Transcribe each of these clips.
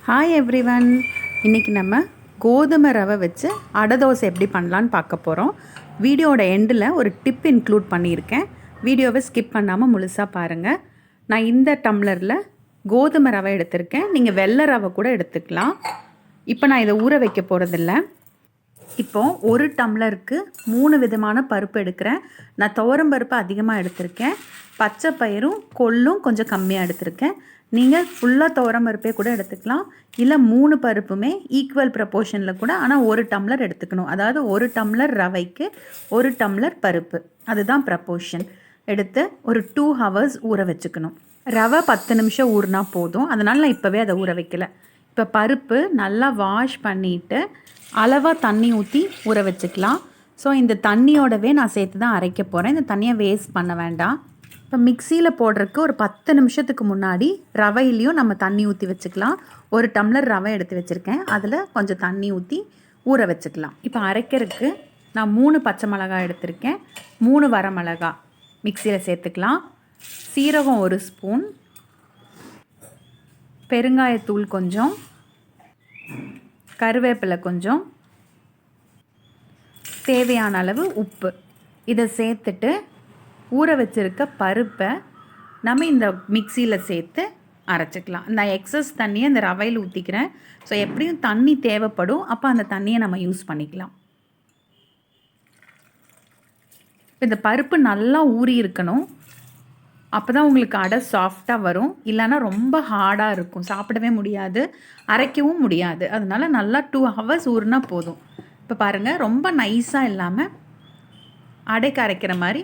Hi everyone. இன்றைக்கி நம்ம கோதுமை ரவை வச்சு அடை தோசை எப்படி பண்ணலான்னு பார்க்க போகிறோம். வீடியோட எண்டில் ஒரு டிப் இன்க்ளூட் பண்ணியிருக்கேன். வீடியோவை ஸ்கிப் பண்ணாமல் முழுசாக பாருங்கள். நான் இந்த டம்ளரில் கோதுமை ரவை எடுத்திருக்கேன். நீங்கள் வெள்ளை ரவை கூட எடுத்துக்கலாம். இப்போ நான் இதை ஊற வைக்க போகிறதில்ல. இப்போது ஒரு டம்ளருக்கு 3 விதமான பருப்பு எடுக்கிறேன். நான் துவரம் பருப்பு அதிகமாக எடுத்திருக்கேன். பச்சை பயிரும் கொள்ளும் கொஞ்சம் கம்மியாக எடுத்திருக்கேன். நீங்கள் ஃபுல்லாக துவரம் பருப்பே கூட எடுத்துக்கலாம். இல்லை 3 பருப்புமே ஈக்குவல் ப்ரப்போர்ஷனில் கூட, ஆனால் 1 டம்ளர் எடுத்துக்கணும். அதாவது 1 டம்ளர் ரவைக்கு 1 டம்ளர் பருப்பு, அதுதான் ப்ரப்போர்ஷன். எடுத்து ஒரு 2 ஹவர்ஸ் ஊற வச்சுக்கணும். ரவை 10 நிமிஷம் ஊறினா போதும். அதனால் நான் இப்போவே அதை ஊற வைக்கல. இப்போ பருப்பு நல்லா வாஷ் பண்ணிவிட்டு அளவாக தண்ணி ஊற்றி ஊற வச்சுக்கலாம். ஸோ இந்த தண்ணியோடவே நான் சேர்த்து தான் அரைக்க போகிறேன். இந்த தண்ணியை வேஸ்ட் பண்ண வேண்டாம். இப்போ மிக்சியில் போடுறதுக்கு ஒரு 10 நிமிஷத்துக்கு முன்னாடி ரவையிலையும் நம்ம தண்ணி ஊற்றி வச்சுக்கலாம். 1 டம்ளர் ரவை எடுத்து வச்சுருக்கேன். அதில் கொஞ்சம் தண்ணி ஊற்றி ஊற வச்சுக்கலாம். இப்போ அரைக்கிறதுக்கு நான் 3 பச்சை மிளகாய் எடுத்திருக்கேன். 3 வரமிளகா மிக்சியில் சேர்த்துக்கலாம். சீரகம் 1 ஸ்பூன், பெருங்காயத்தூள் கொஞ்சம், கருவேப்பிலை கொஞ்சம், தேவையான அளவு உப்பு, இதை சேர்த்துட்டு ஊற வச்சுருக்க பருப்பை நம்ம இந்த மிக்சியில் சேர்த்து அரைச்சிக்கலாம். இந்த எக்ஸஸ் தண்ணியை இந்த ரவையில் ஊற்றிக்கிறேன். ஸோ எப்படியும் தண்ணி தேவைப்படும். அப்போ அந்த தண்ணியை நம்ம யூஸ் பண்ணிக்கலாம். இந்த பருப்பு நல்லா ஊறி இருக்கணும். அப்போ தான் உங்களுக்கு அடை சாஃப்டாக வரும். இல்லைன்னா ரொம்ப ஹார்டாக இருக்கும், சாப்பிடவே முடியாது, அரைக்கவும் முடியாது. அதனால நல்லா 2 ஹவர்ஸ் ஊறினா போதும். இப்போ பாருங்கள், ரொம்ப நைஸாக இல்லாமல் அடைக்கு அரைக்கிற மாதிரி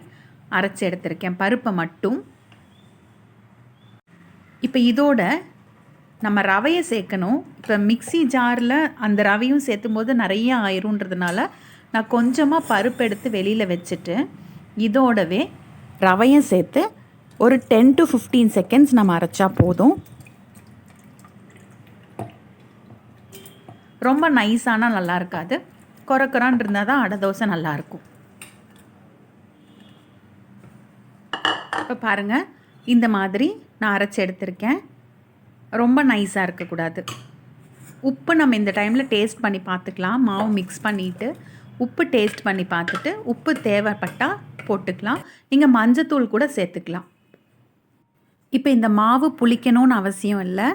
அரைச்சி எடுத்திருக்கேன் பருப்பை மட்டும். இப்போ இதோட நம்ம ரவையை சேர்க்கணும். இப்போ மிக்சி ஜாரில் அந்த ரவையும் சேர்த்தும் போது நிறைய ஆயிருன்றதுனால நான் கொஞ்சமாக பருப்பு எடுத்து வெளியில் வச்சுட்டு இதோடவே ரவையும் சேர்த்து ஒரு 10 to 15 செகண்ட்ஸ் நம்ம அரைச்சா போதும். ரொம்ப நைஸானால் நல்லா இருக்காது, கொரக்கொரான் இருந்தால் தான் அடை தோசை நல்லாயிருக்கும். இப்போ பாருங்கள், இந்த மாதிரி நான் அரைச்சி எடுத்திருக்கேன். ரொம்ப நைஸாக இருக்கக்கூடாது. உப்பு நம்ம இந்த டைமில் டேஸ்ட் பண்ணி பார்த்துக்கலாம். மாவு மிக்ஸ் பண்ணிவிட்டு உப்பு டேஸ்ட் பண்ணி பார்த்துட்டு உப்பு தேவைப்பட்டால் போட்டுக்கலாம். நீங்கள் மஞ்சத்தூள் கூட சேர்த்துக்கலாம். இப்போ இந்த மாவு புளிக்கணும்னு அவசியம் இல்லை.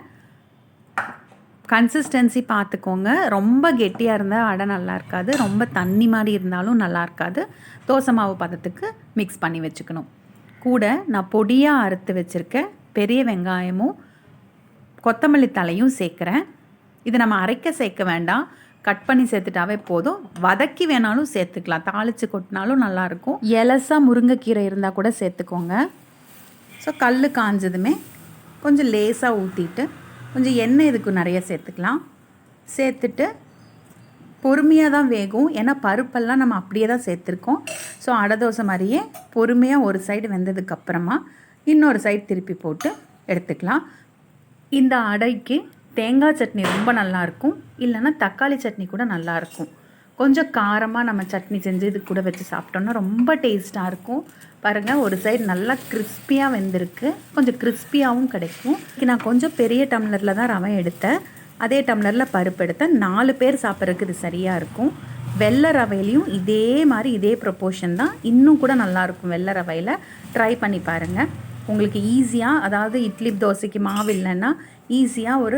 கன்சிஸ்டன்சி பார்த்துக்கோங்க. ரொம்ப கெட்டியாக இருந்தால் அடை நல்லா இருக்காது, ரொம்ப தண்ணி மாதிரி இருந்தாலும் நல்லா இருக்காது. தோசை மாவு பதத்துக்கு மிக்ஸ் பண்ணி வச்சுக்கணும். கூட நான் பொடியாக அறுத்து வச்சுருக்க பெரிய வெங்காயமும் கொத்தமல்லி தலையும் சேர்க்குறேன். இது நம்ம அரைக்க சேர்க்க வேண்டாம், கட் பண்ணி சேர்த்துட்டாவே போதும். வதக்கி வேணாலும் சேர்த்துக்கலாம், தாளித்து கொட்டினாலும் நல்லாயிருக்கும். எலசாக முருங்கைக்கீரை இருந்தால் கூட சேர்த்துக்கோங்க. ஸோ கல் காஞ்சதுமே கொஞ்சம் லேசாக ஊற்றிட்டு கொஞ்சம் எண்ணெய் இதுக்கு நிறைய சேர்த்துக்கலாம். சேர்த்துட்டு பொறுமையாக தான் வேகும், ஏன்னா பருப்பெல்லாம் நம்ம அப்படியே தான் சேர்த்துருக்கோம். ஸோ அடை தோசை மாதிரியே பொறுமையாக ஒரு சைடு வெந்ததுக்கப்புறமா இன்னொரு சைடு திருப்பி போட்டு எடுத்துக்கலாம். இந்த அடைக்கு தேங்காய் சட்னி ரொம்ப நல்லாயிருக்கும், இல்லைன்னா தக்காளி சட்னி கூட நல்லாயிருக்கும். கொஞ்சம் காரமாக நம்ம சட்னி செஞ்சு இது கூட வச்சு சாப்பிட்டோன்னா ரொம்ப டேஸ்ட்டாக இருக்கும். பாருங்கள், ஒரு சைடு நல்லா கிறிஸ்பியாக வெந்திருக்கு, கொஞ்சம் கிறிஸ்பியாகவும் கிடைக்கும். நான் கொஞ்சம் பெரிய டம்ளரில் தான் ரவை எடுத்தேன், அதே டம்ளரில் பருப்பு எடுத்தேன். 4 பேர் சாப்பிட்றதுக்கு இது சரியாக இருக்கும். வெள்ளை ரவையிலையும் இதே மாதிரி இதே ப்ரொப்போர்ஷன் தான், இன்னும் கூட நல்லாயிருக்கும். வெள்ளை ரவையில் ட்ரை பண்ணி பாருங்கள். உங்களுக்கு ஈஸியாக, அதாவது இட்லி தோசைக்கு மாவு இல்லைன்னா ஈஸியாக ஒரு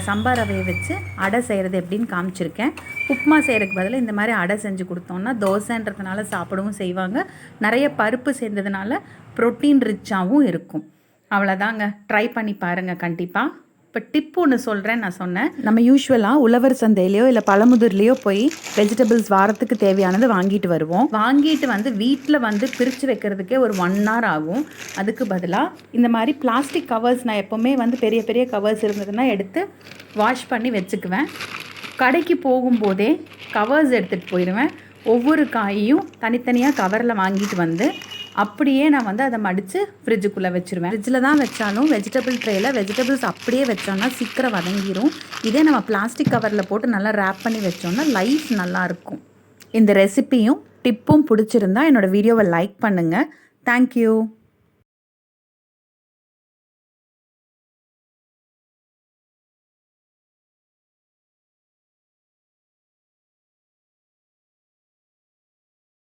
சம்பா ரவையை வச்சு அடை செய்கிறது எப்படின்னு காமிச்சிருக்கேன். உப்புமா செய்கிறதுக்கு பதிலாக இந்த மாதிரி அடை செஞ்சு கொடுத்தோன்னா தோசைன்றதுனால சாப்பிடவும் செய்வாங்க. நிறைய பருப்பு சேர்ந்ததுனால ப்ரோட்டீன் ரிச்சாகவும் இருக்கும். அவ்வளோதாங்க, ட்ரை பண்ணி பாருங்கள் கண்டிப்பாக. இப்போ டிப் ஒன்று சொல்கிறேன். நான் சொன்னேன், நம்ம யூஸ்வலாக உழவர் சந்தையிலையோ இல்லை பழமுதிர்லேயோ போய் வெஜிடபிள்ஸ் வாரத்துக்கு தேவையானது வாங்கிட்டு வருவோம். வாங்கிட்டு வந்து வீட்டில் வந்து பிரித்து வைக்கிறதுக்கே ஒரு 1 hour ஆகும். அதுக்கு பதிலாக இந்த மாதிரி பிளாஸ்டிக் கவர்ஸ், நான் எப்போவுமே வந்து பெரிய பெரிய கவர்ஸ் இருந்ததுன்னா எடுத்து வாஷ் பண்ணி வச்சுக்குவேன். கடைக்கு போகும்போதே கவர்ஸ் எடுத்துகிட்டு போயிடுவேன். ஒவ்வொரு காயையும் தனித்தனியாக கவரில் வாங்கிட்டு வந்து அப்படியே நான் வந்து அதை மடித்து ஃப்ரிட்ஜுக்குள்ளே வச்சுருவேன். ஃப்ரிட்ஜில் தான் வச்சாலும் வெஜிடபிள் ட்ரேயில் வெஜிடபிள்ஸ் அப்படியே வச்சோன்னா சீக்கிரம் வதங்கிடும். இதே நம்ம பிளாஸ்டிக் கவரில் போட்டு நல்லா ரேப் பண்ணி வச்சோன்னா லைஃப் நல்லாயிருக்கும். இந்த ரெசிப்பியும் டிப்பும் பிடிச்சிருந்தா என்னோடய வீடியோவை லைக் பண்ணுங்கள். தேங்க்யூ.